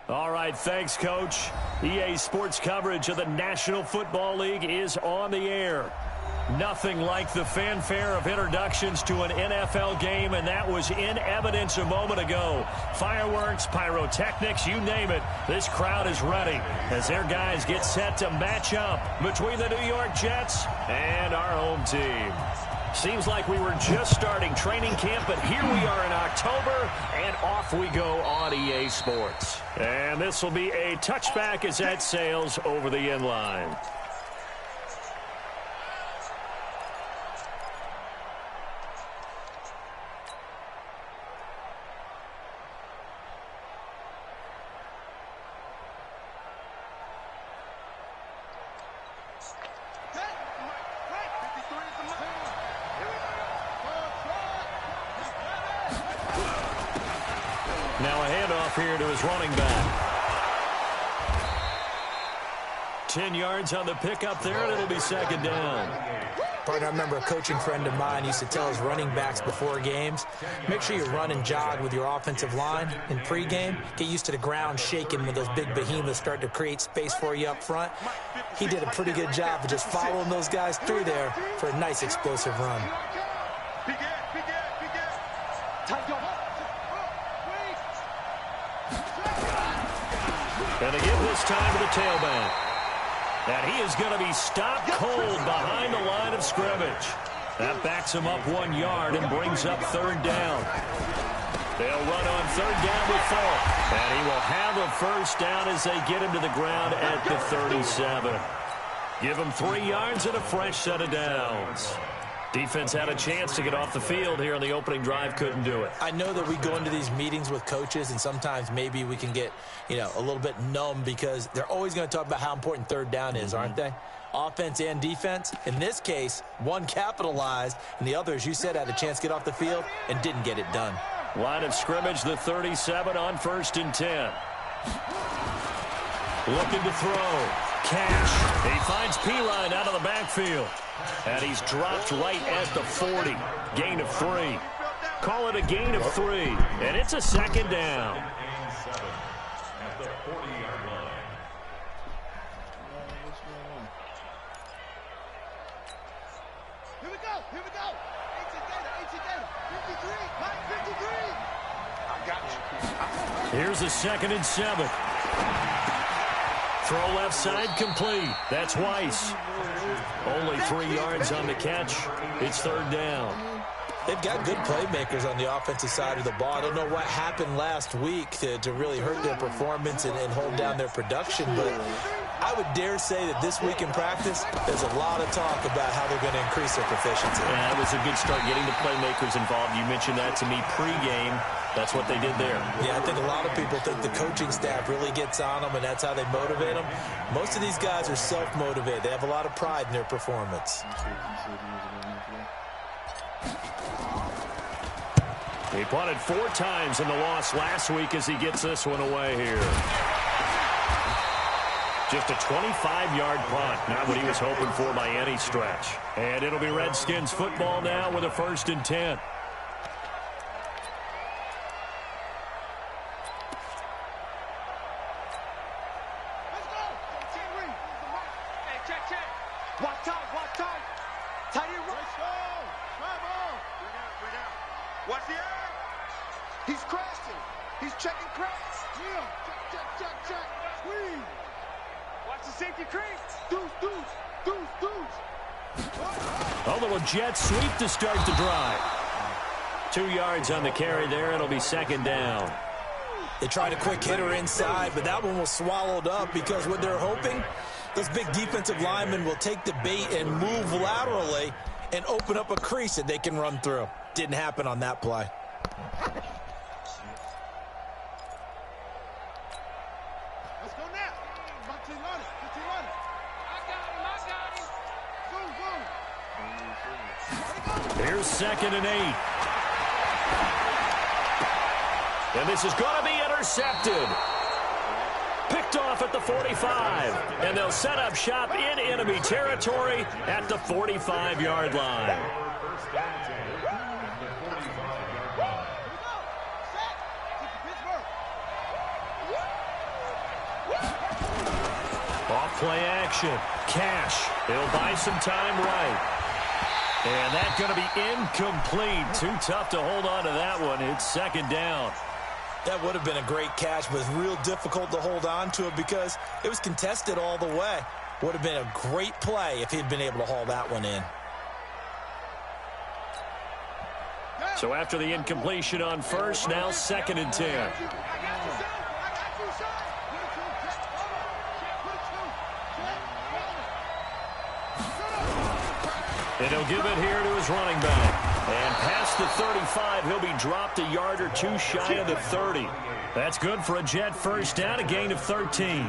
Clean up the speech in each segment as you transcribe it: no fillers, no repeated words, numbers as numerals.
All right, thanks, Coach. EA Sports coverage of the National Football League is on the air. Nothing like the fanfare of introductions to an NFL game, and that was in evidence a moment ago. Fireworks, pyrotechnics, you name it. This crowd is ready as their guys get set to match up between the New York Jets and our home team. Seems like we were just starting training camp, but here we are in October, and off we go on EA Sports. And this will be a touchback as that sails over the end line. Now a handoff here to his running back. 10 yards on the pickup there, and it'll be second down. Partner, I remember a coaching friend of mine used to tell his running backs before games, make sure you run and jog with your offensive line in pregame. Get used to the ground shaking when those big behemoths start to create space for you up front. He did a pretty good job of just following those guys through there for a nice explosive run. And they give this time to the tailback. And he is going to be stopped cold behind the line of scrimmage. That backs him up 1 yard and brings up third down. They'll run on third down with Falk. And he will have a first down as they get him to the ground at the 37. Give him 3 yards and a fresh set of downs. Defense had a chance to get off the field here on the opening drive, couldn't do it. I know that we go into these meetings with coaches, and sometimes maybe we can get, a little bit numb because they're always going to talk about how important third down is, aren't they? Offense and defense. In this case, one capitalized, and the other, as you said, had a chance to get off the field and didn't get it done. Line of scrimmage, the 37 on 1st and 10. Looking to throw. Cash. He finds P-Line out of the backfield. And he's dropped right at the 40. Gain of 3. Call it a gain of 3. And it's a second down. Here we go. 53. I got you. Here's a 2nd and 7. Throw left side complete. That's Weiss. Only 3 yards on the catch. It's third down. They've got good playmakers on the offensive side of the ball. I don't know what happened last week to really hurt their performance and hold down their production, but I would dare say that this week in practice, there's a lot of talk about how they're going to increase their proficiency. Yeah, that was a good start getting the playmakers involved. You mentioned that to me pregame. That's what they did there. Yeah, I think a lot of people think the coaching staff really gets on them, and that's how they motivate them. Most of these guys are self-motivated. They have a lot of pride in their performance. He punted 4 times in the loss last week as he gets this one away here. Just a 25-yard punt. Not what he was hoping for by any stretch. And it'll be Redskins football now with a 1st and 10. Watch the eye. He's crashing. He's checking cracks. Yeah. Check. Squeeze. Watch the safety creep. Deuce. A little jet sweep to start the drive. 2 yards on the carry there. It'll be second down. They tried a quick hitter inside, but that one was swallowed up because what they're hoping, those big defensive linemen will take the bait and move laterally and open up a crease that they can run through. Didn't happen on that play. Let's go now. I got him. Here's 2nd and 8. And this is going to be intercepted. Picked off at the 45. And they'll set up shop in enemy territory at the 45-yard line. Off play action. Cash. He'll buy some time right. And that's going to be incomplete. Too tough to hold on to that one. It's second down. That would have been a great catch, but it's real difficult to hold on to it because it was contested all the way. Would have been a great play if he'd been able to haul that one in. So after the incompletion on first, now 2nd and 10. And he'll give it here to his running back. And past the 35, he'll be dropped a yard or two shy of the 30. That's good for a Jet first down, a gain of 13.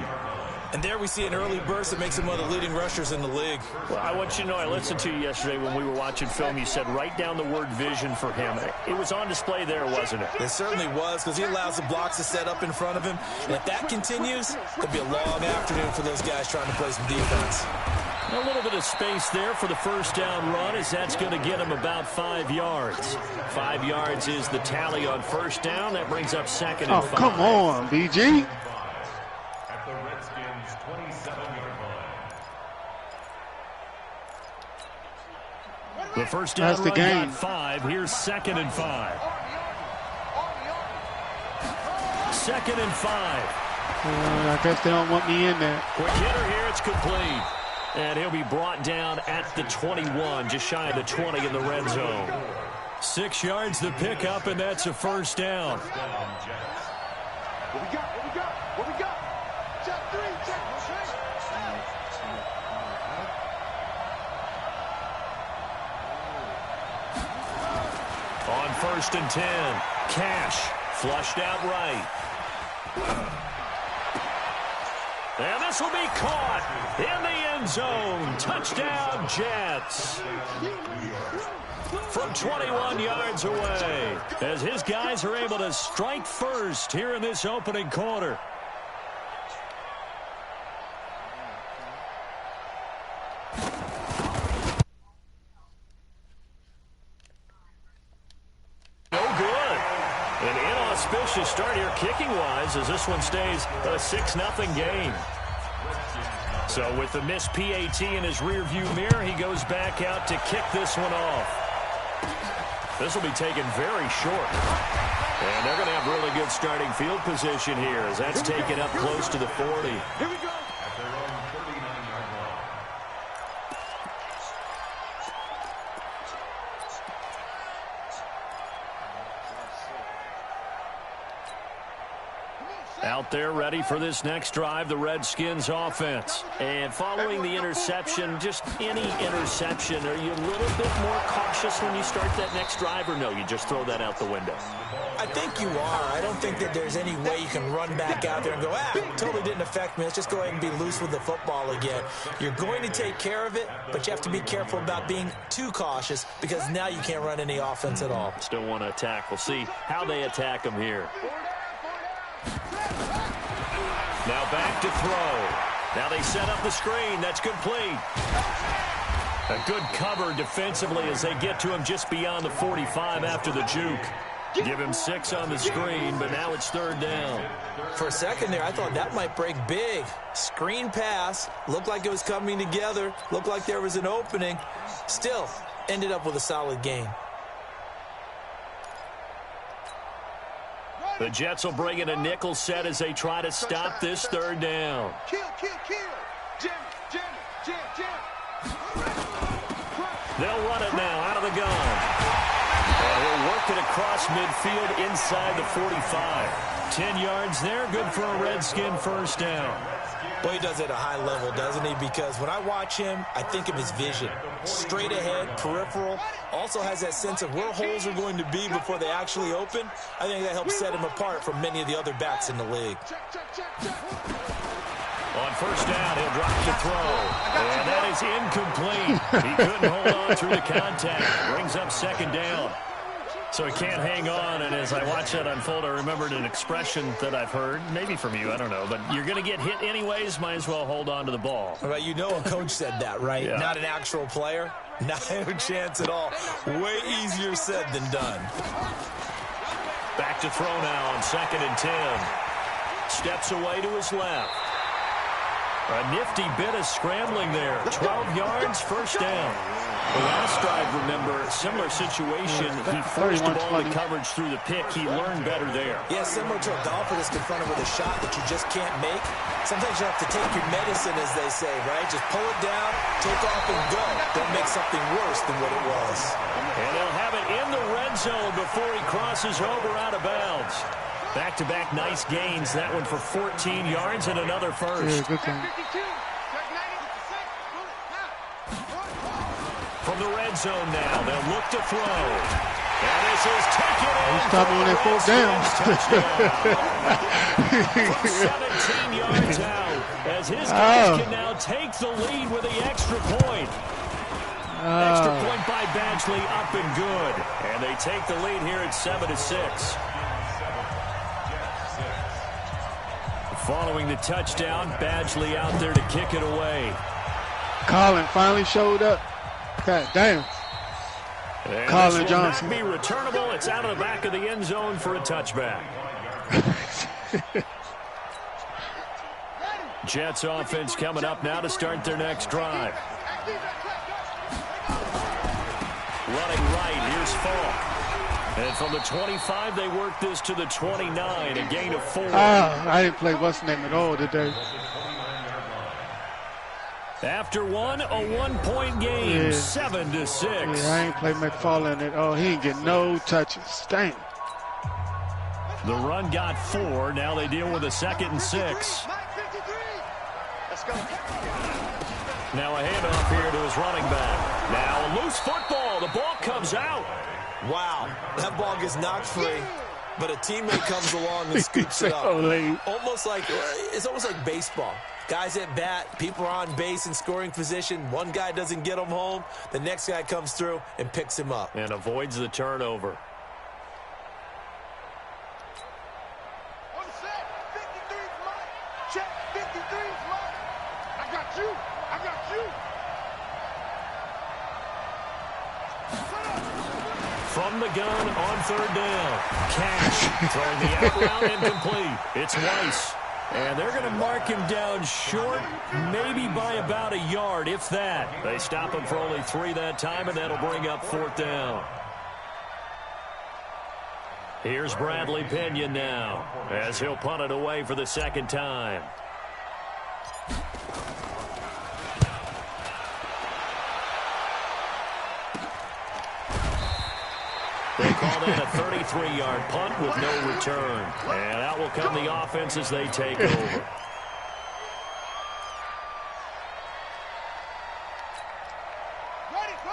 And there we see an early burst that makes him one of the leading rushers in the league. Well, I want you to know, I listened to you yesterday when we were watching film. You said write down the word vision for him. It was on display there, wasn't it? It certainly was, because he allows the blocks to set up in front of him. And if that continues, it'll be a long afternoon for those guys trying to play some defense. A little bit of space there for the first down run, as that's going to get him about 5 yards. 5 yards is the tally on first down. That brings up 2nd and 5. Oh, come on, BG. At the Redskins' 27-yard line. The first down That's the run game. got 5. Here's 2nd and 5. 2nd and 5. I guess they don't want me in there. Quick hitter here. It's complete. And he'll be brought down at the 21, just shy of the 20 in the red zone. 6 yards the pickup, and that's a first down. What we got? What we got? What we got? Check 3, check. On 1st and 10, Cash flushed out right. And this will be caught in the end zone. Touchdown, Jets. From 21 yards away, as his guys are able to strike first here in this opening quarter. Inauspicious start here kicking-wise as this one stays a 6-0 game. So with the missed PAT in his rearview mirror, he goes back out to kick this one off. This will be taken very short. And they're going to have really good starting field position here as that's taken up close to the 40. Here we go. At their own 39-yard line. Out there ready for this next drive, the Redskins offense. And following the interception, just any interception, are you a little bit more cautious when you start that next drive, or no, you just throw that out the window? I think you are. I don't think that there's any way you can run back out there and go, totally didn't affect me. Let's just go ahead and be loose with the football again. You're going to take care of it, but you have to be careful about being too cautious because now you can't run any offense at all. Still want to attack. We'll see how they attack them here. Now back to throw. Now they set up the screen. That's complete. A good cover defensively as they get to him just beyond the 45 after the juke. Give him 6 on the screen, but now it's 3rd down. For a second there, I thought that might break big. Screen pass. Looked like it was coming together. Looked like there was an opening. Still, ended up with a solid gain. The Jets will bring in a nickel set as they try to stop this 3rd down. Kill, kill, kill. Jam, jam, jam, jam. They'll run it now out of the gun. And he'll work it across midfield inside the 45. 10 yards there, good for a Redskin first down. Boy, he does it at a high level, doesn't he? Because when I watch him, I think of his vision. Straight ahead, peripheral. Also has that sense of where holes are going to be before they actually open. I think that helps set him apart from many of the other backs in the league. On first down, he'll drop the throw. And that is incomplete. He couldn't hold on through the contact. Brings up 2nd down. So he can't hang on, and as I watch that unfold, I remembered an expression that I've heard, maybe from you, I don't know, but you're going to get hit anyways, might as well hold on to the ball. Well, you know a coach said that, right? Yeah. Not an actual player. Not a chance at all. Way easier said than done. Back to throw now on 2nd and 10. Steps away to his left. A nifty bit of scrambling there. 12 yards, first down. The last drive, remember, similar situation. He forced the ball into coverage through the pick. He learned better there. Yeah, similar to a golfer that's confronted with a shot that you just can't make. Sometimes you have to take your medicine, as they say, right? Just pull it down, take off, and go. Don't make something worse than what it was. And they'll have it in the red zone before he crosses over out of bounds. Back-to-back nice gains. That one for 14 yards and another first. Yeah, good thing. From the red zone now, they'll look to throw. And this is taken in. Stop on that 4th down. From 17 yards out, as his guys can now take the lead with the extra point. Extra point by Badgley, up and good. And they take the lead here at 7-6. Following the touchdown, Badgley out there to kick it away. Colin finally showed up. God damn. And Colin this Johnson. will not be returnable. It's out of the back of the end zone for a touchback. Jets offense coming up now to start their next drive. Running right, here's Falk. And from the 25, they work this to the 29, a gain of 4. I didn't play what's name at all today. After one, a one-point game, 7-6. Yeah, I ain't play McFarland at all. He ain't get no touches. Damn. The run got 4. Now they deal with a 2nd and 6. Now a handoff here to his running back. Now a loose football. The ball comes out. Wow, that ball gets knocked free, but a teammate comes along and scoops it up. It's almost like baseball. Guys at bat, people are on base in scoring position. One guy doesn't get him home. The next guy comes through and picks him up. And avoids the turnover. On set, 53's mine. Check, 53's mine. I got you. I got you. From the gun on 3rd down. Cash throwing the out route incomplete. It's Weiss. And they're going to mark him down short, maybe by about a yard, if that. They stop him for only 3 that time, and that'll bring up 4th down. Here's Bradley Pinion now, as he'll punt it away for the 2nd time. They call that a 33-yard punt with no return. And out will come the offense as they take over.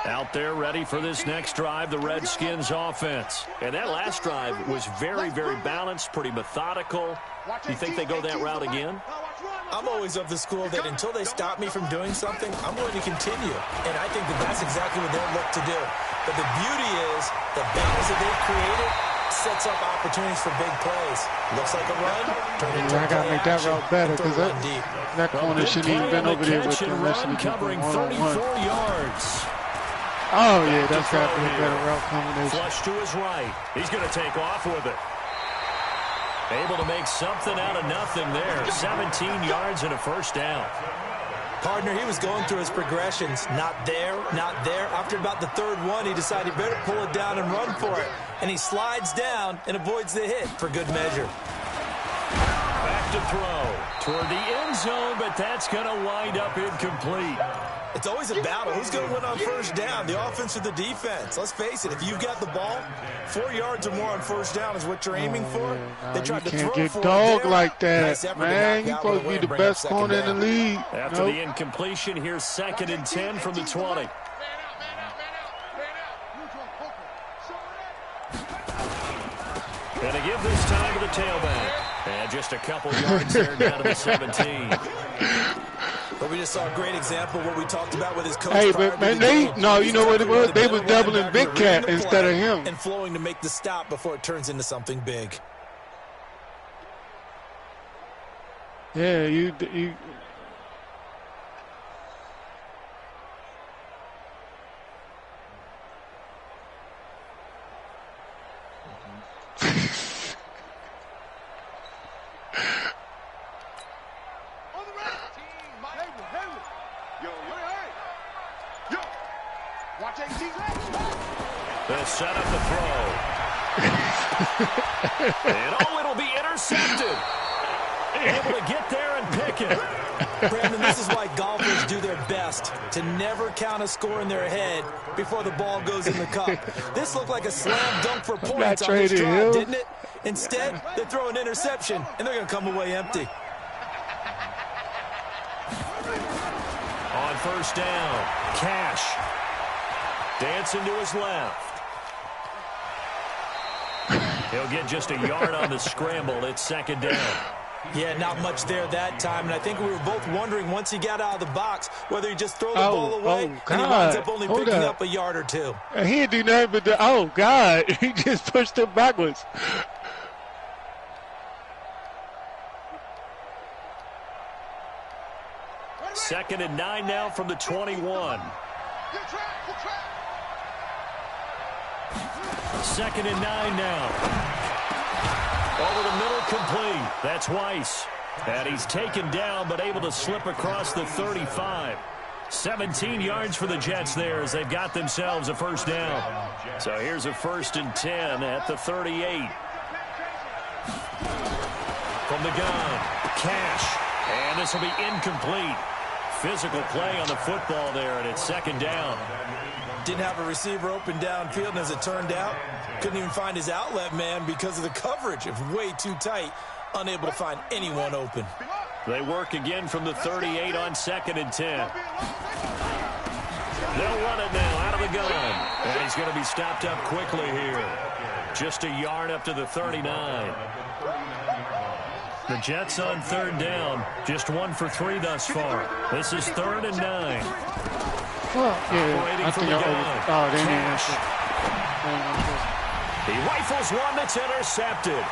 Out there ready for this next drive, the Redskins offense. And that last drive was very, very balanced, pretty methodical. Do you think they go that route again? I'm always of the school that until they stop me from doing something, I'm going to continue. And I think that that's exactly what they'll look to do. But the beauty is the balance that they've created sets up opportunities for big plays. Looks like a run. I got to make that route better because that corner shouldn't even been over there with the rest of the covering 34 yards. Oh, yeah, that's got to be a better route combination. Flush to his right. He's going to take off with it. Able to make something out of nothing there. 17 yards and a first down. Partner, he was going through his progressions. Not there, not there. After about the 3rd one, he decided better pull it down and run for it. And he slides down and avoids the hit for good measure. Back to throw toward the end zone, but that's going to wind up incomplete. It's always a battle. Who's going to win on 1st down, the offense or the defense? Let's face it, if you've got the ball, 4 yards or more on 1st down is what you're aiming for. They tried to throw for it. You can't get dogged like that, nice man. You're supposed to be the best corner in the league. After the incompletion, here's 2nd and 10 from the 20. And a give this time to the tailback. And just a couple yards there down to the 17. But we just saw a great example of what we talked about with his coach. Hey, but man, you know what it was? They was doubling Big Cat instead of him. And flowing to make the stop before it turns into something big. Yeah, you The set up the throw. And it'll be intercepted. Able to get there and pick it. Brandon, this is why golfers do their best to never count a score in their head before the ball goes in the cup. This looked like a slam dunk for points on this drive, didn't it? Instead, they throw an interception, and they're going to come away empty. On first down, Cash. Dancing to his left. He'll get just a yard on the scramble. It's second down. Yeah, not much there that time. And I think we were both wondering once he got out of the box whether he just throw the ball away and he winds up only picking up a yard or two. He didn't do nothing but oh, God. He just pushed him backwards. Second and 9 now from the 21. Second and 9 now. Over the middle, complete. That's Weiss. And he's taken down, but able to slip across the 35. 17 yards for the Jets there as they've got themselves a first down. So here's a 1st and 10 at the 38. From the gun, Cash. And this will be incomplete. Physical play on the football there, and it's second down. Didn't have a receiver open downfield, and as it turned out, couldn't even find his outlet man because of the coverage. It was way too tight, unable to find anyone open. They work again from the 38 on 2nd and 10. They'll run it now out of the gun. And he's going to be stopped up quickly here. Just a yard up to the 39. The Jets on 3rd down. Just 1 for 3 thus far. This is 3rd and 9. Well, yeah, I think they didn't answer. He rifles one that's intercepted.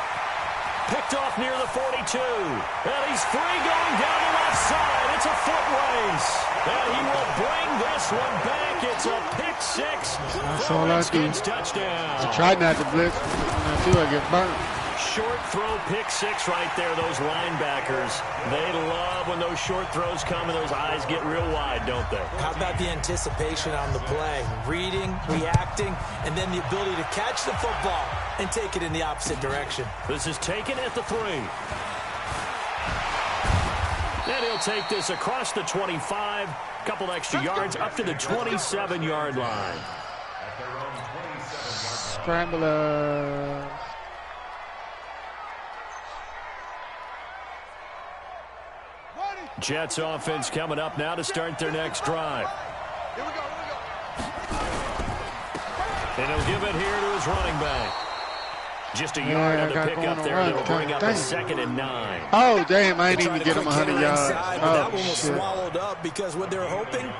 Picked off near the 42. And he's free going down the left side. It's a foot race. And he will bring this one back. It's a pick 6. That's all I do. Touchdown. I try not to blitz. When I do, I get burnt. Short throw, pick 6 right there. Those linebackers, they love when those short throws come and those eyes get real wide, don't they? How about the anticipation on the play? Reading, reacting, and then the ability to catch the football and take it in the opposite direction. This is taken at the 3. And he'll take this across the 25. Couple extra yards up to the 27-yard line. Scrambler. Jets offense coming up now to start their next drive. Here we go. And he'll give it here to his running back. Just a yard on the pickup there. They'll bring up a 2nd and 9. Oh, damn, I ain't even get him 100 yards. That one was swallowed up because what they're hoping,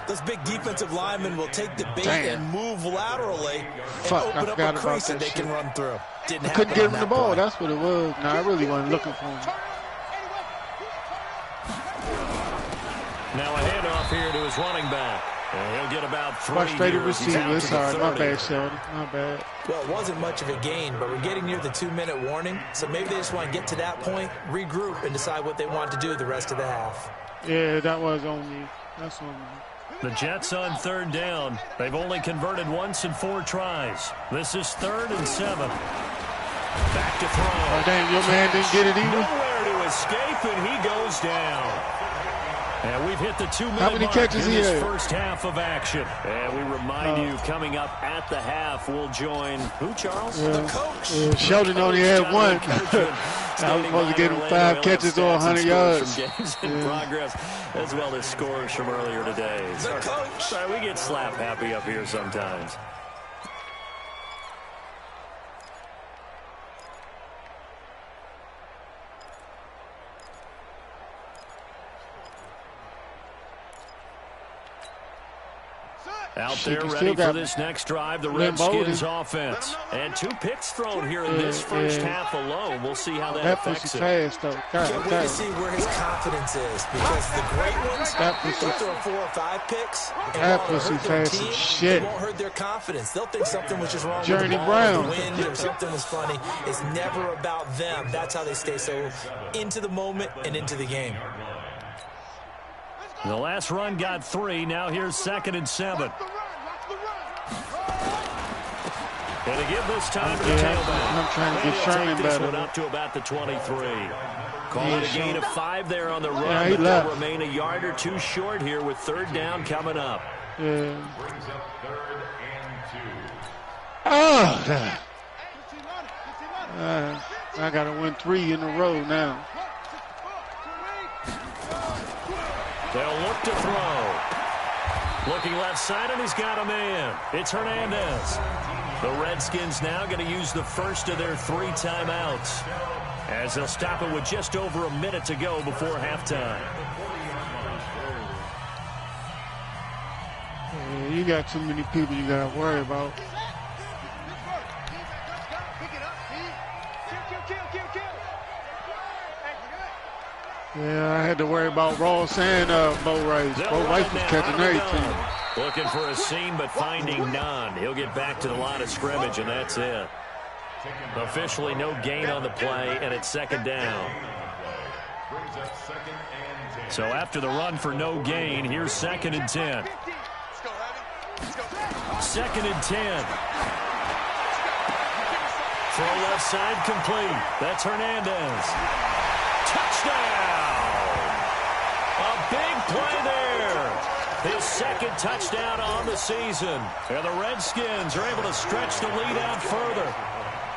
those big defensive linemen will take the bait and move laterally and open up a crease that they can run through. I couldn't get him the ball. That's what it was. No, I really wasn't looking for him. Now a handoff here to his running back. And he'll get about 3 Frustrated years. receiver. Sorry, my bad, Sheldon. My bad. Well, it wasn't much of a gain, but we're getting near the 2-minute warning. So maybe they just want to get to that point, regroup, and decide what they want to do the rest of the half. Yeah, that was on me. That's on me. The Jets on 3rd down. They've only converted once in 4 tries. This is 3rd and 7. Back to throw. Oh, damn, your man didn't get it either. Nowhere to escape, and he goes down. And we've hit the 2-minute How many mark catches in he this had? first half of action. And we remind you, coming up at the half, we'll join who, Charles? Yeah. The coach. Sheldon only had one. I was supposed to get him 5 catches or 100 yards. From games in progress, as well as scores from earlier today. The coach. Sorry, we get slap happy up here sometimes. Out there ready for this next drive, the Redskins offense. And 2 picks thrown here in this first half alone. We'll see how that affects it. Fast, though. Can't wait to see where his confidence is, because the great ones they'll throw 4 or 5 picks, and while it hurt their team, it won't hurt their confidence. They'll think something was just wrong with the ball, the wind, or something was funny. It's never about them. That's how they stay so into the moment and into the game. The last run got 3. Now here's 2nd and 7. And again this time to the tailback. I'm trying to get Sherman this better. one up to about the 23. Call it a gain of 5 there on the run, but they'll remain a yard or 2 short here with 3rd down coming up. Yeah. Brings up 3rd and 2. I got to win 3 in a row now. They'll look to throw. Looking left side, and he's got a man. It's Hernandez. The Redskins now going to use the first of their 3 timeouts, as they'll stop it with just over a minute to go before halftime. Yeah, you got too many people you got to worry about. Yeah, I had to worry about Ross and Bo Rice. Bo Rice was catching everything. Looking for a seam, but finding none. He'll get back to the line of scrimmage, and that's it. Officially no gain on the play, and it's 2nd down. So after the run for no gain, here's 2nd and 10. 2nd and 10. Throw left side complete. That's Hernandez. Touchdown! A big play there. His 2nd touchdown on the season. And the Redskins are able to stretch the lead out further.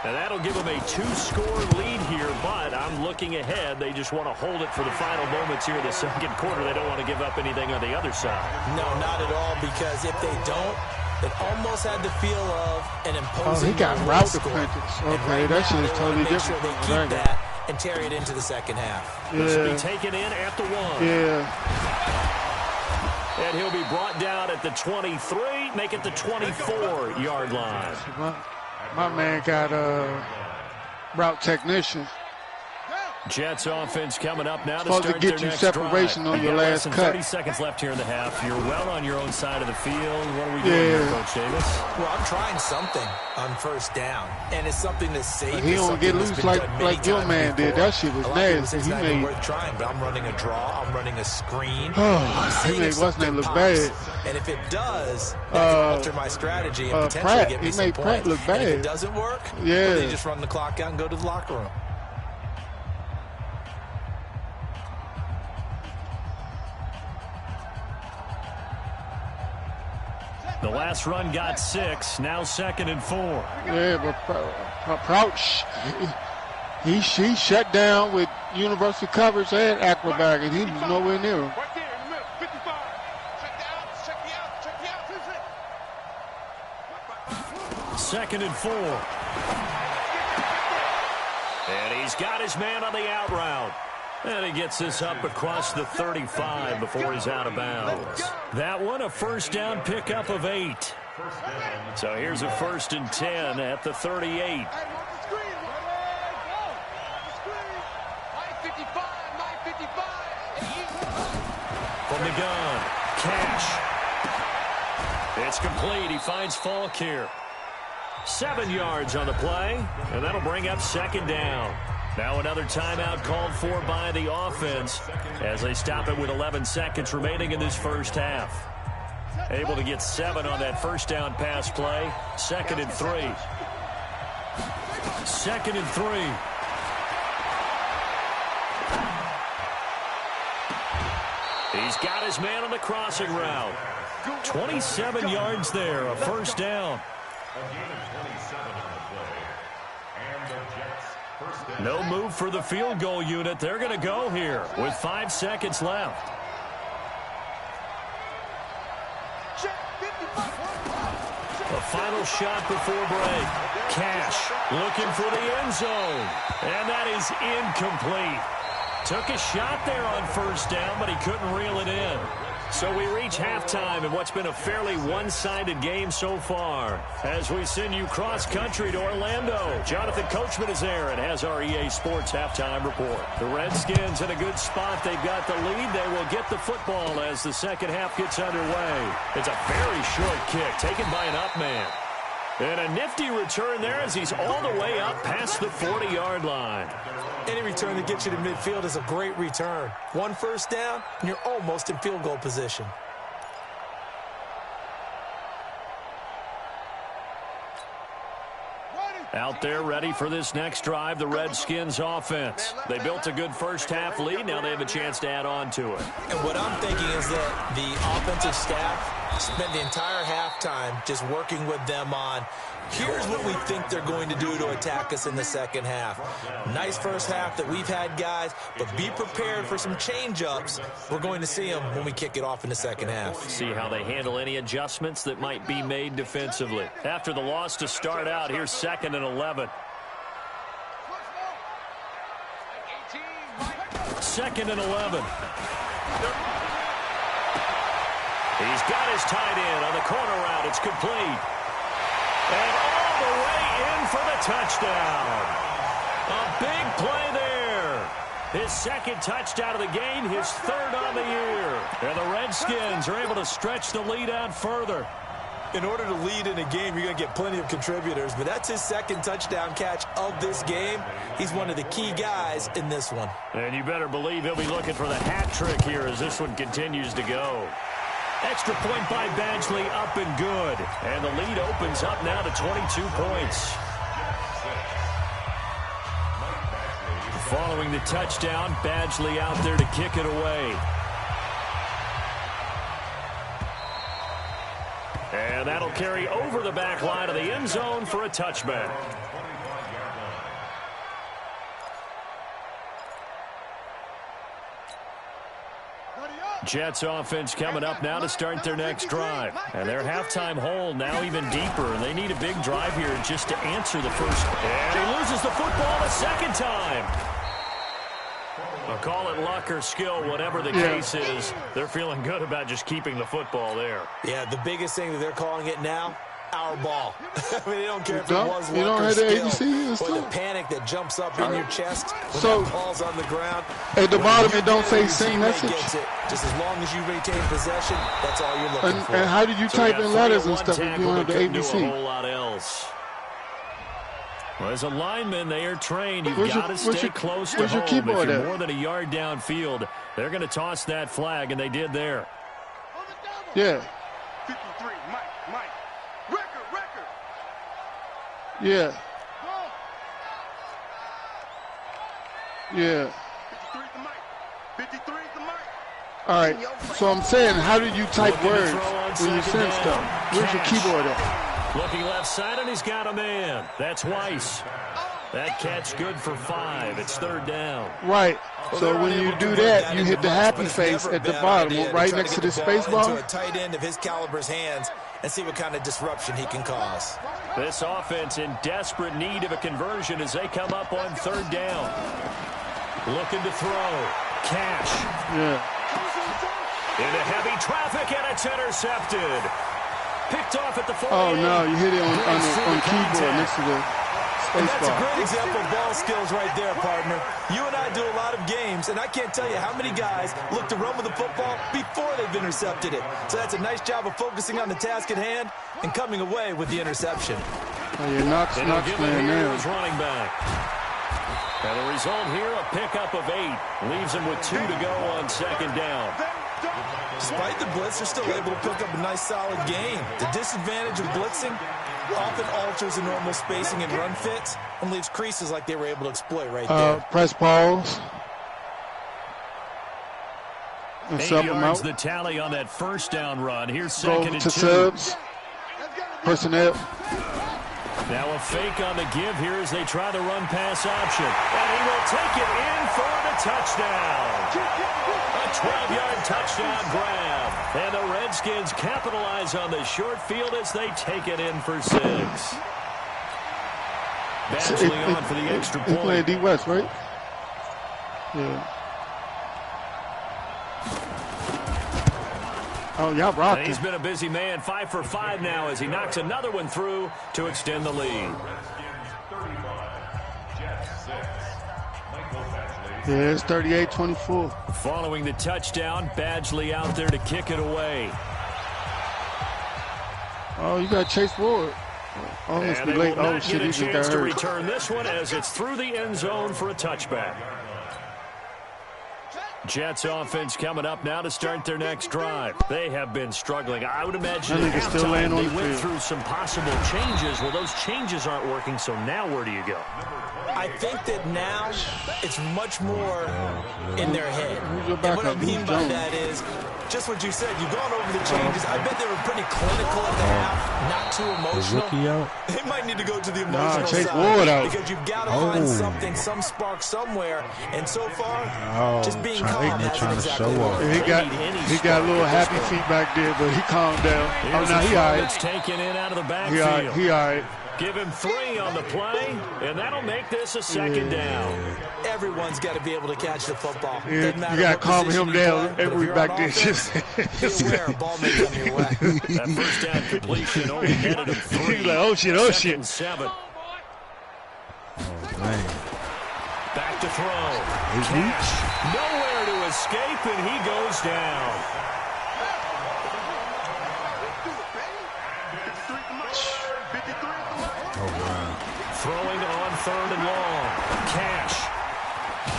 And that'll give them a 2-score lead here, but I'm looking ahead. They just want to hold it for the final moments here in the 2nd quarter. They don't want to give up anything on the other side. No, not at all, because if they don't, it almost had the feel of an imposing. Oh, he got route defenses. Okay, that shit is totally different. Make sure they keep that and carry it into the 2nd half. This will be taken in at the 1. Yeah. And he'll be brought down at the 23, make it the 24-yard line. My man got a route technician. Jets offense coming up now to supposed start to get their you next separation drive. on your Less last than cut. 30 seconds left here in the half. You're well on your own side of the field. What are we doing here, Coach Davis? Well, I'm trying something on 1st down, and it's something that's safe. He don't get loose like your man did. That shit was nasty. It's he not made worth trying, but I'm running a draw. I'm running a screen. He made what's name look bad. And if it does, that can alter my strategy and potentially get me some Pratt points. look bad. And if it doesn't work, yeah, then you just run the clock out and go to the locker room. The last run got 6. Now 2nd and 4. Yeah, but Crouch, he shut down with universal coverage and acrobat, and he was nowhere near him. Right there in the middle, 55. Check the out. 2nd and 4. And he's got his man on the out route. And he gets this up across the 35 before he's out of bounds. That one, a 1st down pickup of 8. So here's a 1st and 10 at the 38. From the gun, Cash. It's complete. He finds Falk here. 7 yards on the play, and that'll bring up 2nd down. Now another timeout called for by the offense as they stop it with 11 seconds remaining in this first half. Able to get 7 on that 1st down pass play. 2nd and 3. 2nd and 3. He's got his man on the crossing route. 27 yards there, a 1st down. No move for the field goal unit. They're going to go here with 5 seconds left. A final shot before break. Cash looking for the end zone. And that is incomplete. Took a shot there on 1st down, but he couldn't reel it in. So we reach halftime in what's been a fairly one-sided game so far. As we send you cross-country to Orlando, Jonathan Coachman is there and has our EA Sports halftime report. The Redskins in a good spot. They've got the lead. They will get the football as the second half gets underway. It's a very short kick taken by an up man. And a nifty return there as he's all the way up past the 40-yard line. Any return that gets you to midfield is a great return. One first down, and you're almost in field goal position. Out there ready for this next drive, the Redskins offense. They built a good first half lead. Now they have a chance to add on to it. And what I'm thinking is that the offensive staff spent the entire halftime just working with them on, here's what we think they're going to do to attack us in the second half. Nice first half that we've had, guys, but be prepared for some change-ups. We're going to see them when we kick it off in the second half. See how they handle any adjustments that might be made defensively. After the loss to start out, here's 2nd and 11. 2nd and 11. He's got his tight end on the corner route. It's complete. And all the way in for the touchdown. A big play there. His second touchdown of the game, his third on the year. And the Redskins are able to stretch the lead out further. In order to lead in a game, you're going to get plenty of contributors, but that's his second touchdown catch of this game. He's one of the key guys in this one. And you better believe he'll be looking for the hat trick here as this one continues to go. Extra point by Badgley, up and good. And the lead opens up now to 22 points. Following the touchdown, Badgley out there to kick it away. And that'll carry over the back line of the end zone for a touchback. Jets offense coming up now to start their next drive. And their halftime hole now even deeper. And they need a big drive here just to answer the first. And he loses the football a second time. I'll call it luck or skill, whatever the case is. They're feeling good about just keeping the football there. Yeah, the biggest thing that they're calling it now, our ball. I mean, they don't care if it was you luck don't or have the skill. ABC Or the panic that jumps up in your chest when so, that ball's on the ground. At the bottom, it don't say same message. Gets it. Just as long as you retain possession, that's all you're looking for. And how do you type in letters and stuff if you don't have the ABC? A whole lot else. Well, as a lineman, they are trained. You've got to stay close to home. If you're more than a yard downfield, they're going to toss that flag, and they did there. Yeah. 53, Mike. Record. Yeah. Yeah. 53 the Mike. All right. So I'm saying, how do you type words when you send stuff? Where's your keyboard at? Looking left side, and he's got a man. That's Weiss. That catch good for 5. It's 3rd down. Right. So when you do that, you hit the happy face at the bottom, right next to the space bar. Into a tight end of his caliber's hands and see what kind of disruption he can cause. This offense in desperate need of a conversion as they come up on 3rd down. Looking to throw. Cash. Yeah. Into heavy traffic, and it's intercepted. Picked off at the 40. Oh, no, you hit it on keyboard next to the space That's bar. a great example of ball skills right there, partner. You and I do a lot of games, and I can't tell you how many guys look to run with the football before they've intercepted it. So that's a nice job of focusing on the task at hand and coming away with the interception. Oh, yeah, Knox playing now. Running back. And the result here, a pickup of 8. Leaves him with 2 to go on 2nd down. Despite the blitz, they're still able to pick up a nice, solid gain. The disadvantage of blitzing often alters the normal spacing and run fits and leaves creases like they were able to exploit right there. Press pause. And 8 sub them yards out. the tally on that 1st down run. Here's 2nd Go and to 2. subs. Personnel. Now a fake on the give here as they try the run-pass option. And he will take it in for the touchdown. A 12-yard touchdown grab. And the Redskins capitalize on the short field as they take it in for 6. Badgley on for the extra point. He's playing D West, right? Yeah. Oh, y'all rocked And he's been a busy man, 5 for 5 now as he knocks another one through to extend the lead. Yeah, it's 38-24. Following the touchdown, Badgley out there to kick it away. Oh, you got Chase Ward. Oh, And must they be will late. Oh, not shit, get a he just got chance to hurt. return this one as it's through the end zone for a touchback. Jets offense coming up now to start their next drive. They have been struggling. I would imagine That nigga at still laying halftime on they the went field. through some possible changes. Well, those changes aren't working, so now where do you go? I think that now it's much more in their head. Who's your And what I backup? mean Who's by Jones? that is just what you said. You've gone over the changes. I bet they were pretty clinical at the half, not too emotional. Rookie out? They might need to go to the emotional Chase side Ward out. because you've got to find something, some spark somewhere. And so far, just being calm they're trying hasn't to exactly show off. worked. He got a little happy feet back there, but he calmed down. Oh, Here's now a he throw all that's right. taken in out of the He all right. backfield. He all right. Give him 3 on the play, and that'll make this a second down. Everyone's got to be able to catch the football. Yeah, Doesn't matter you got to what calm position him you down play, but if every you're back on there. offense, be aware a ball may come your way. That first down completion only netted him 3. He's like, oh, shit, oh, Second shit. and 7. Man. Back to throw. Is he? Cash nowhere to escape, and he goes down. Oh, wow. Throwing on 3rd and long. Cash.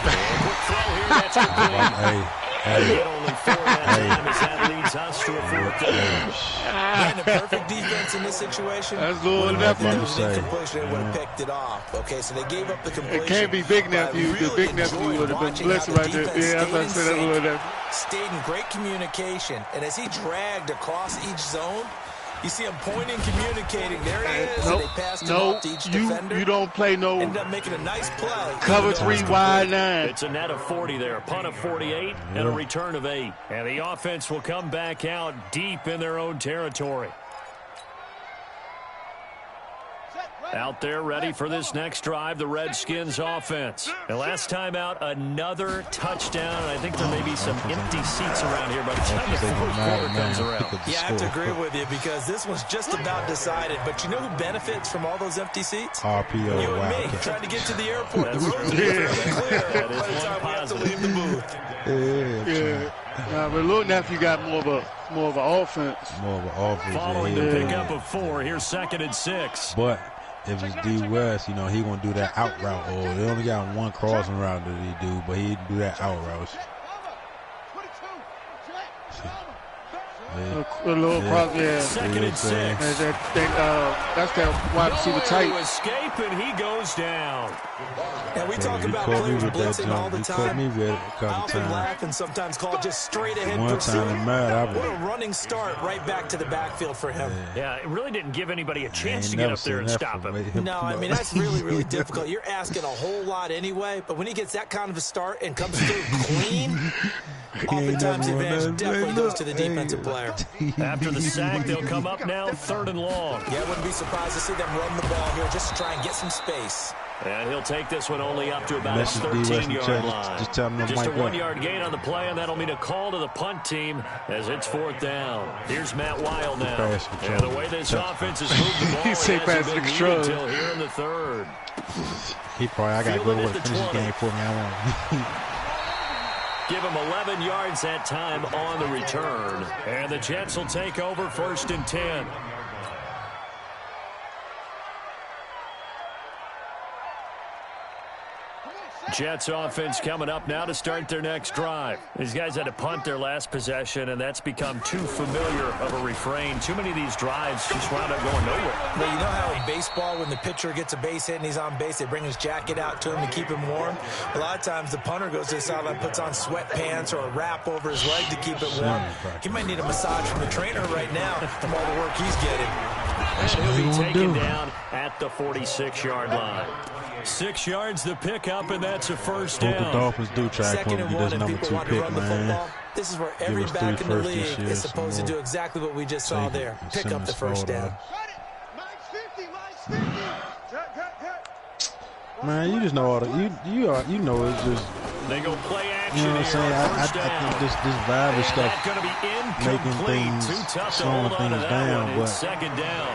Quick throw here. That's complete. Hey, Get only 4 that time as that leads us to a 4th down. Ran a perfect defense in this situation. That's little Would've nephew. been an Say. incompletion, they would have picked it off. Okay, so they gave up the completion. It can't be big nephew. But I The big nephew enjoyed would have been watching blessed how the right there. defense Yeah, I was about to say that stayed in little sync, nephew. stayed in great communication, and as he dragged across each zone, you see him pointing, communicating. There he is. And they passed him off to each defender. You don't play no Ended up making a nice play. cover Even though 3 it's wide 9. It's a net of 40 there, a punt of 48, and a return of 8. And the offense will come back out deep in their own territory. Out there ready for this next drive, the Redskins offense. And last time out, another touchdown. And I think there may be some empty seats around here by the time the fourth quarter comes around. Yeah, I have to agree with you because this was just about decided. But you know who benefits from all those empty seats? RPO, You and me, Wildcat. trying to get to the airport. The That's road's true. fairly clear That by is the one time we have to positive. leave the booth. Yeah, Yeah. But little nephew got more of an offense. more of an offense. Following yeah. the pickup of 4, here's 2nd and 6. But if it's D West, you know, he gonna do that out route. Or they only got one crossing route that he do, but he do that out route. Yeah. A little cross, yeah. 2nd and 6. That's that wide receiver Nowhere tight. to escape, and he goes down. And we talk He about caught me players with that blitzing all jump. the He caught me time. with it a I couple often times. laugh and sometimes call just straight ahead One pursuit. time in Madden, What a running start right back to the backfield for him. Yeah, it really didn't give anybody a chance Ain't to get never up there seen and that stop from him. No, I mean, that's really, really difficult. You're asking a whole lot anyway, but when he gets that kind of a start and comes through clean, oftentimes the advantage definitely goes to the defensive player. After the sack, they'll come up now 3rd and long. Yeah, I wouldn't be surprised to see them run the ball here just to try and get some space. And he'll take this one only up to about a Message D West in 13-yard chat. line. Just tell him to Just a mic up. 1-yard gain on the play, and that'll mean a call to the punt team as it's 4th down. Here's Matt Weil now. Pass And control. the way this offense has moved the ball, He it say hasn't pass been control. needed until here in the 3rd. He probably, I gotta go Fielded over at to the finish this 20. game for me. I want. Give him 11 yards that time on the return. And the Jets will take over 1st and 10. Jets offense coming up now to start their next drive. These guys had to punt their last possession, and that's become too familiar of a refrain. Too many of these drives just wound up going nowhere. Well, you know how in baseball, when the pitcher gets a base hit and he's on base, they bring his jacket out to him to keep him warm. A lot of times the punter goes to the sideline, puts on sweatpants or a wrap over his leg to keep it warm. He might need a massage from the trainer right now from all the work he's getting. And he'll be taken down at the 46-yard line. 6 yards the pickup, and that's a 1st Hope the down. Dolphins do try to 2nd come and get 1, this and number people 2 want to pick, run the man. football. This is where every us back 3 in the first this league year, is some supposed to more. do exactly what we just saw Take it. there. Pick up Simmons the first fall down. down. Man, you just know all the you know it's just They go play action. You know what I'm saying? I think this Vibe stuff Going to be making things, slowing things down, but second down.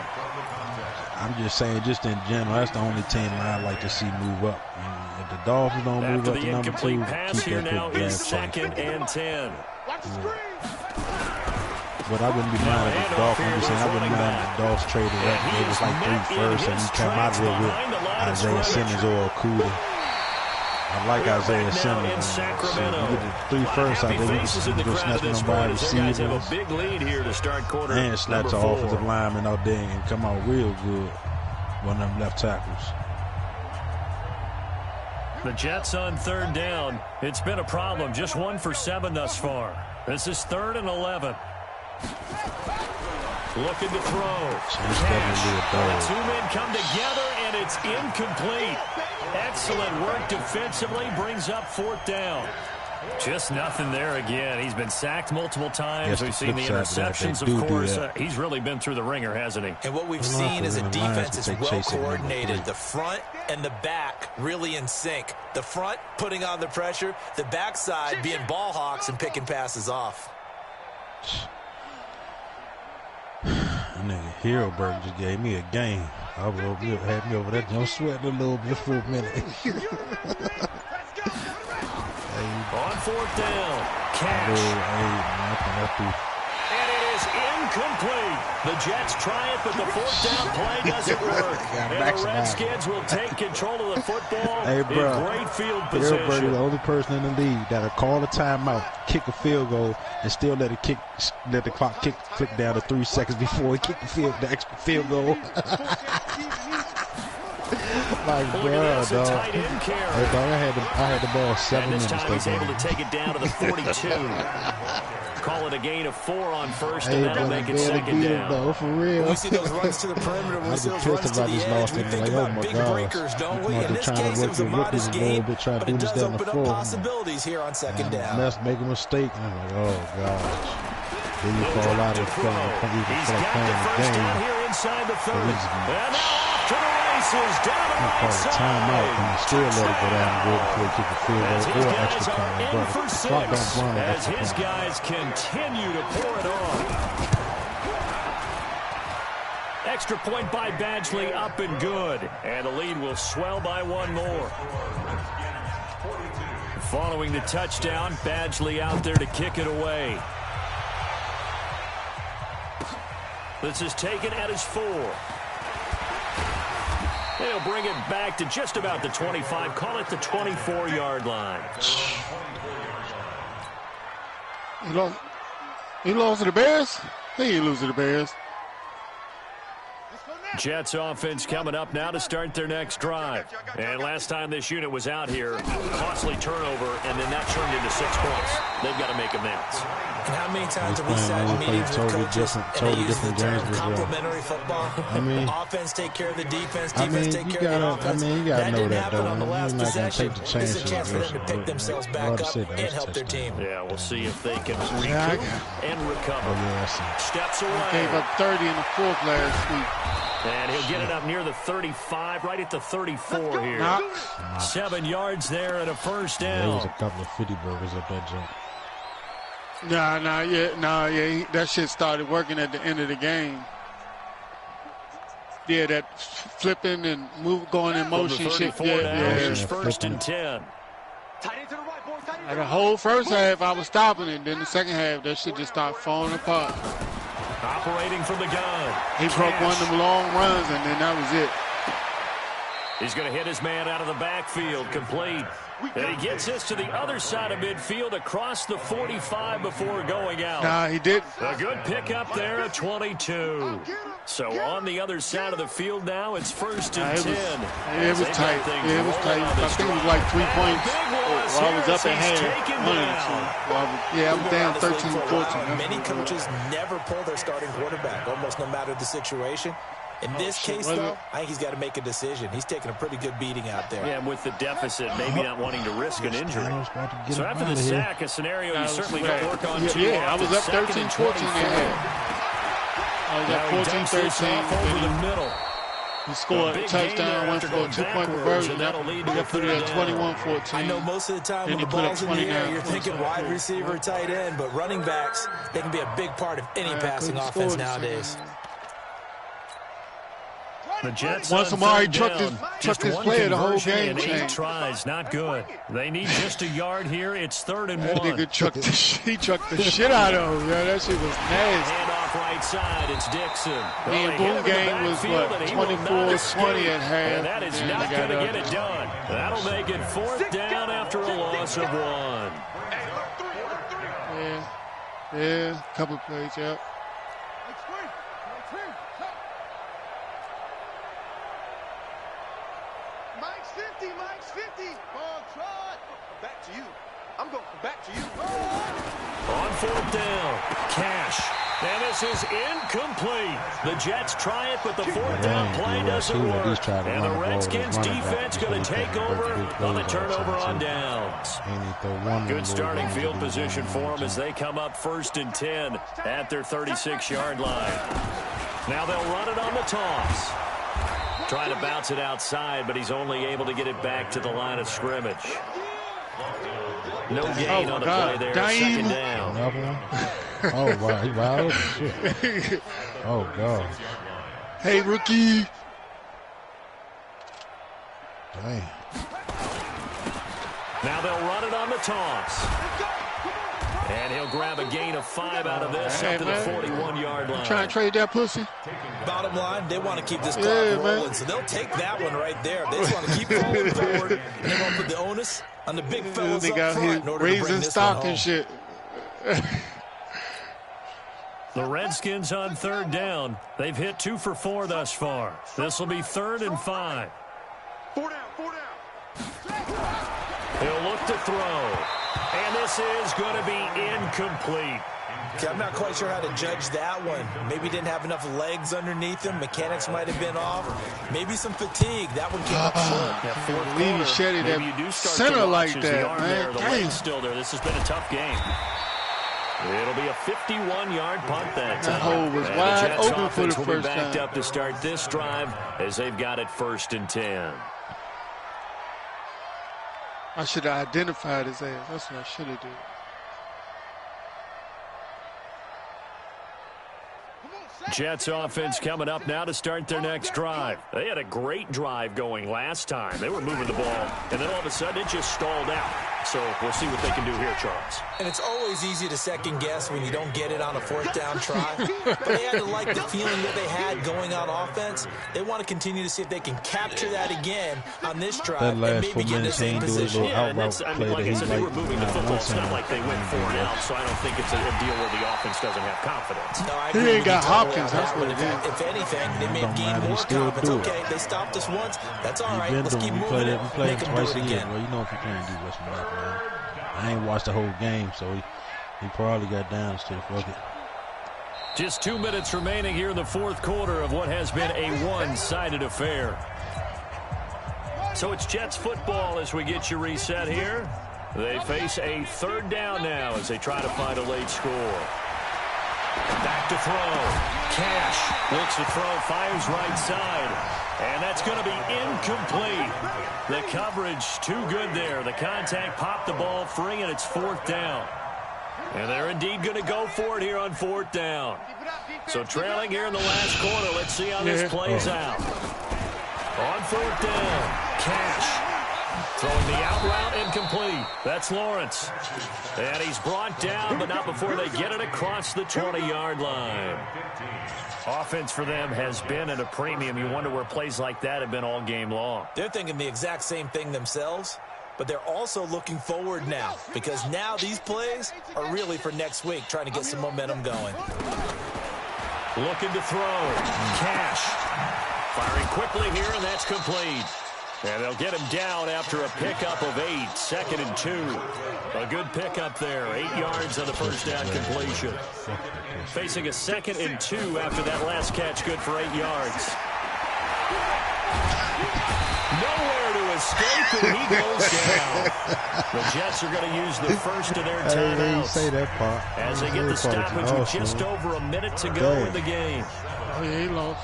I'm just saying, just in general, that's the only team I like to see move up. And if the Dolphins don't move up to number 2, pass keep here that now good is draft second and 10. But I wouldn't be mad at the Dolphins. I'm just saying, I wouldn't mind if the Dolphins traded up. It was like 3 firsts, and you come out of there with Isaiah Simmons or Okuda. I like Isaiah Simmons. So you get the 3 firsts out there, we can go snatch them wide receivers. Have a big lead here to start quarter. And snatch the offensive lineman out there and come out real good. One of them left tackles. The Jets on third down. It's been a problem. Just 1 for 7 thus far. This is 3rd and 11. Looking to throw. The 2 men come together, and it's incomplete. Excellent work defensively. Brings up 4th down. Just nothing there again. He's been sacked multiple times. We've seen the interceptions, of course. He's really been through the ringer, hasn't he? And what we've seen is a defense is well coordinated. The front and the back really in sync. The front putting on the pressure. The backside being ball hawks and picking passes off. That nigga Heroberg just gave me a game. I was over here, had me over there. Don't sweat a little bit for a minute. On 4th down, Cash. And it is incomplete. The Jets try it, but the 4th down play doesn't work. And the Redskins will take control of the football in great field position. Heroberg is the only person in the league that'll call a timeout, kick a field goal, and still let the clock click down to 3 seconds before he kick the extra field goal. Like, bro, dog. Hey, dog, I had the ball 7 minutes. This time he's able to take it down to the 42. Call it a gain of 4 on first, and that'll make it second down. Though, for real. We see those runs to the perimeter. We see those runs to the edge. We think about big breakers, don't we? In this case, it was a modest game, but it does open up possibilities here on second down. Make a mistake. I'm like, oh, gosh. Then you fall out of the game. He's got the first down here inside the 30. And now off to the races, down the right side. Timeout, and you still let it go down and go before you kick the field goal or extra time. In for 6 as his guys continue to pour it on. Extra point by Badgley, up and good. And the lead will swell by 1 more. Following the touchdown, Badgley out there to kick it away. This is taken at his 4. They'll bring it back to just about the 25. Call it the 24-yard line. He lost to the Bears? He didn't lose to the Bears. Jets offense coming up now to start their next drive. And last time this unit was out here, costly turnover, and then that turned into 6 points. They've got to make amends. And how many times have we sat in meetings with coaches and they use the term complementary football? Offense take care of the defense, defense take care of the offense. That didn't happen on the last possession. This is a chance for them to pick themselves back up and help their team. Yeah, we'll see if they can recoup and recover. Steps away. Gave up 30 in the 4th last week. And he'll get it up near the 35, right at the 34 here. 7 yards there and a first down. There was a couple of 50 burgers up that jump. Yeah. That shit started working at the end of the game. Yeah, that flipping and going in motion shit. Here's 1st and 10. Like the whole first half, I was stopping it. Then the second half, that shit just started falling apart. Operating from the gun. He broke one of them long runs, and then that was it. He's going to hit his man out of the backfield, complete. And he gets this to the other side of midfield across the 45 before going out. Nah, he did. A good pickup there at 22. So on the other side of the field now, it's 1st and 10. It was tight. It was tight. I think it was like 3 points. I was up at half. I was down 13-14. Many coaches never pull their starting quarterback, almost no matter the situation. In this case, though, I think he's got to make a decision. He's taking a pretty good beating out there. Yeah, with the deficit, maybe not wanting to risk an injury. So after the sack, a scenario you certainly don't work on too often. I was up 13-14 in half. I was up 14-13. Over the middle. He scored a touchdown, went for a 2-point conversion. That put it at 21-14. I know most of the time when the ball's in the air, you're thinking wide receiver, tight end, but running backs, they can be a big part of any passing offense nowadays. The Jets once Amari trucked his player, the whole game changed. 8 changed. tries, not good. They need just a yard here. It's 3rd and 1. That nigga trucked the shit out of him. Yeah, that shit was nasty. Handoff right side. It's Dixon. Me and Boone game was what 24-20 at half. And that is not going to get it done. That'll make it 4th down after a loss of 1. Yeah, a couple plays, yeah. Mike's 50. Ball trot. Back to you. I'm going back to you. On 4th down, Cash. And this is incomplete. The Jets try it, but the 4th down play doesn't work. And the Redskins defense going to take over on the turnover on downs. Good starting field position for them as they come up 1st and 10 at their 36-yard line. Now they'll run it on the toss. Trying to bounce it outside, but he's only able to get it back to the line of scrimmage. No gain on the play there. 2nd down. Oh, wow. He wide open. Shit. Oh, God. Hey, rookie. Dang. Now they'll run it on the toss. And he'll grab a gain of 5 out of this up to the 41-yard line. Trying to trade that pussy? Bottom line, they want to keep this clock rolling, so they'll take that one right there. They just want to keep rolling forward, and they want to put the onus on the big fellas up front in order to bring this one home. And shit. The Redskins on 3rd down. They've hit 2 for 4 thus far. This will be 3rd and 5. 4 down. He'll look to throw. And this is going to be incomplete. Okay, I'm not quite sure how to judge that one. Maybe didn't have enough legs underneath him. Mechanics might have been off. Maybe some fatigue. That one came up short. Yeah, 4th quarter, maybe you do start center to like watch that, the arm man. there. The leg's still there. This has been a tough game. It'll be a 51-yard punt that time. That hole was and wide the Jets open for the offense will be first backed time. up to start this drive as they've got it 1st and 10. I should have identified his ass. That's what I should have done. Jets offense coming up now to start their next drive. They had a great drive going last time. They were moving the ball, and then all of a sudden it just stalled out. So we'll see what they can do here, Charles. And it's always easy to second guess when you don't get it on a 4th down try. But they had to like the feeling that they had going on offense. They want to continue to see if they can capture that again on this drive and maybe get in the same position. Yeah, and that's, I mean, like I said, they were moving the football. It's not like they went 4 and out, so I don't think it's a deal where the offense doesn't have confidence. No, I He agree ain't with you got totally Hopkins. on That's that what one. it is. If anything, they may have gained more confidence. Okay, they stopped us once. That's all right. Let's keep moving it. Make them do it again. Well, you know if you're playing D-West, man. I ain't watched the whole game, so he probably got down to the fuck it. Just 2 minutes remaining here in the 4th quarter of what has been a one-sided affair. So it's Jets football as we get you reset here. They face a 3rd down now as they try to find a late score. Back to throw. Cash looks to throw, fires right side. And that's going to be incomplete. The coverage too good there. The contact popped the ball free, and it's 4th down. And they're indeed going to go for it here on 4th down. So trailing here in the last quarter. Let's see how this plays out. On 4th down, Cash. Throwing the out route, incomplete. That's Lawrence. And he's brought down, but not before they get it across the 20-yard line. Offense for them has been at a premium. You wonder where plays like that have been all game long. They're thinking the exact same thing themselves, but they're also looking forward now because now these plays are really for next week, trying to get some momentum going. Looking to throw. Cash. Firing quickly here, and that's complete. And they'll get him down after a pickup of 8, 2nd and 2. A good pickup there, 8 yards on the first down completion. Facing a 2nd and 2 after that last catch, good for 8 yards. Nowhere to escape, and he goes down. The Jets are going to use the first of their timeouts Say that part. as they get the stoppage with just over a minute to go in the game. Oh, yeah, he lost.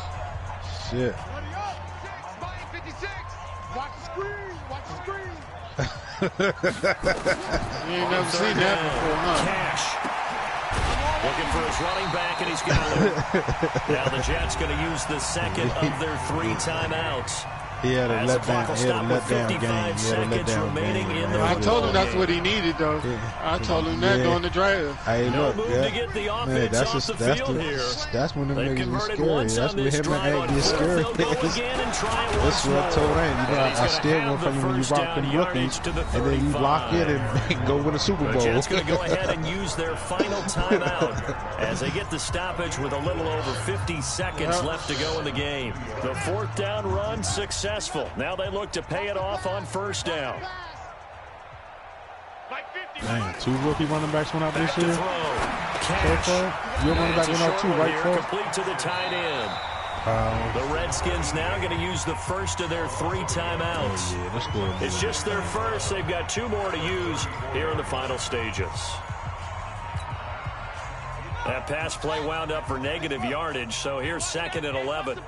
Shit. Watch the screen. You ain't never seen that before, huh? Cash. Looking for his running back, and he's got it. Now the Jets going to use the second of their 3 timeouts. He had a letdown game. I told him that's what he needed, though. I told him that during the draft. Hey, No look, move to get the offense off the field here. That's when them They've niggas converted get scary. once That's on when this him drive and on Ant get fourth. scary. They'll go again and try it That's what I told Ant. You know, I still want from you when you rock them rookies, and then you block it and go win a Super Bowl. The Jets going to go ahead and use their final timeout as they get the stoppage with a little over 50 seconds left to go in the game. The 4th down run successful. Now they look to pay it off on 1st down. Dang, 2 rookie running backs went out this year. So Cash. far, your running back went out too, right, folks? Complete to the tight end. The Redskins now going to use the first of their 3 timeouts. Yeah, that's good. It's just their first. They've got 2 more to use here in the final stages. That pass play wound up for negative yardage, so here's 2nd and 11.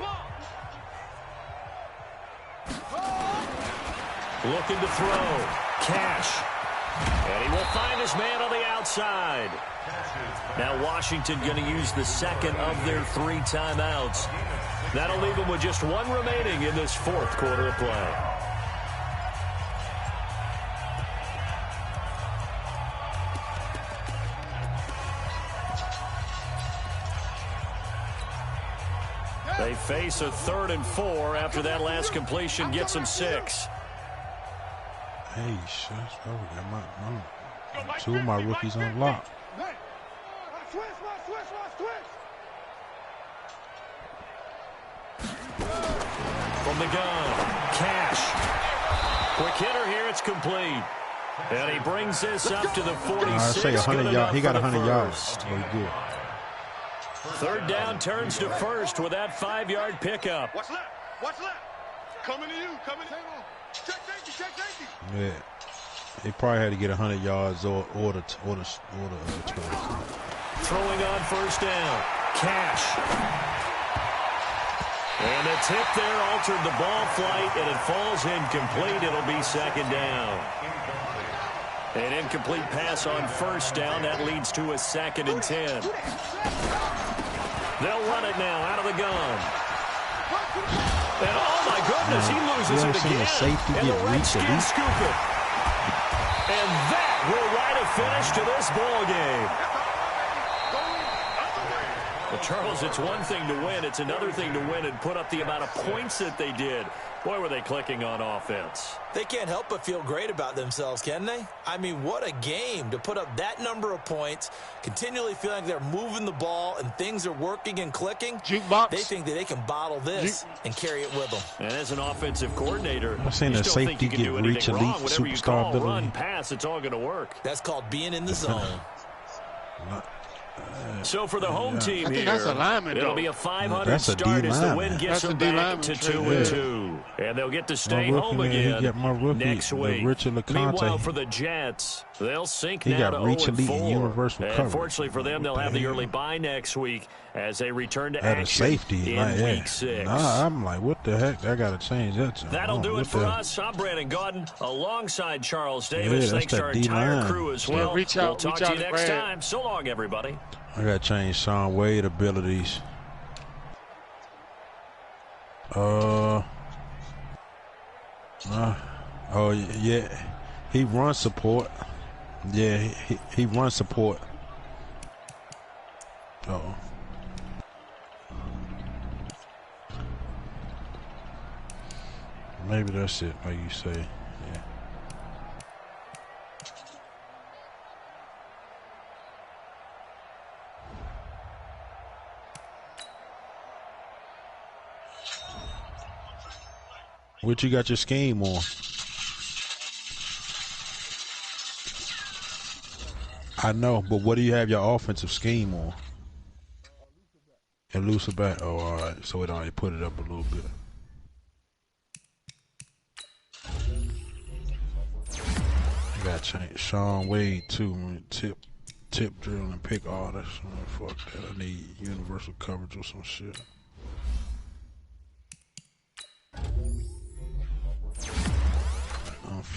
Looking to throw. Cash. And he will find his man on the outside. Now Washington going to use the second of their 3 timeouts. That'll leave them with just 1 remaining in this 4th quarter of play. They face a 3rd and 4 after that last completion gets them 6. Hey, shush, bro. We got 2 of my rookies on lock. From the gun, Cash. Quick hitter here, it's complete. And he brings this up to the 46. I say 100 yards. He got 100 yards. Very good. 3rd down turns to 1st with that 5-yard pickup. Watch left. Watch left. Coming to you. Coming to you. Check safety. Check safety. Yeah. He probably had to get 100 yards or the 12. Throwing on 1st down. Cash. And the tip there altered the ball flight, and it falls incomplete. It'll be 2nd down. An incomplete pass on 1st down. That leads to a 2nd and 10. They'll run it now out of the gun. And oh my goodness, he loses it again. Safety and the get Redskins scoop it. And that will write a finish to this ball game. Well, Charles, it's one thing to win. It's another thing to win and put up the amount of points that they did. Boy, were they clicking on offense. They can't help but feel great about themselves, can they? I mean, what a game to put up that number of points, continually feeling like they're moving the ball and things are working and clicking. Jukebox. They think that they can bottle this and carry it with them. And as an offensive coordinator, I've seen a safety get reach elite superstar ability. Run, pass, it's all going to work. That's called being in the zone. So for the home team here, that's a lineman, it'll though. be a 500 start as the win gets them back to 2-2. And they'll get to stay home again next week. Meanwhile, for the Jets, they'll sink now to 0-4. Unfortunately for them, they'll have the early bye next week as they return to action safety in Week 6. Nah, I'm like, what the heck? I got to change that. That'll do it for us. I'm Brandon Gaudin alongside Charles Davis. Thanks to our entire crew as well. Reach out, we'll talk to you next time. So long, everybody. I got to change Sean Wade abilities. Oh, yeah. He runs support. Yeah, he runs support. Uh-oh. Maybe that's it, like you say. Yeah. What you got your scheme on? I know, but what do you have your offensive scheme on? Elusive back. Oh, all right. So it already put it up a little bit. I got to change Sean Wade too. Tip drill and pick all that. Fuck that. I need universal coverage or some shit.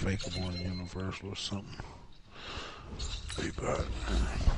fake them on Universal or something. Be back.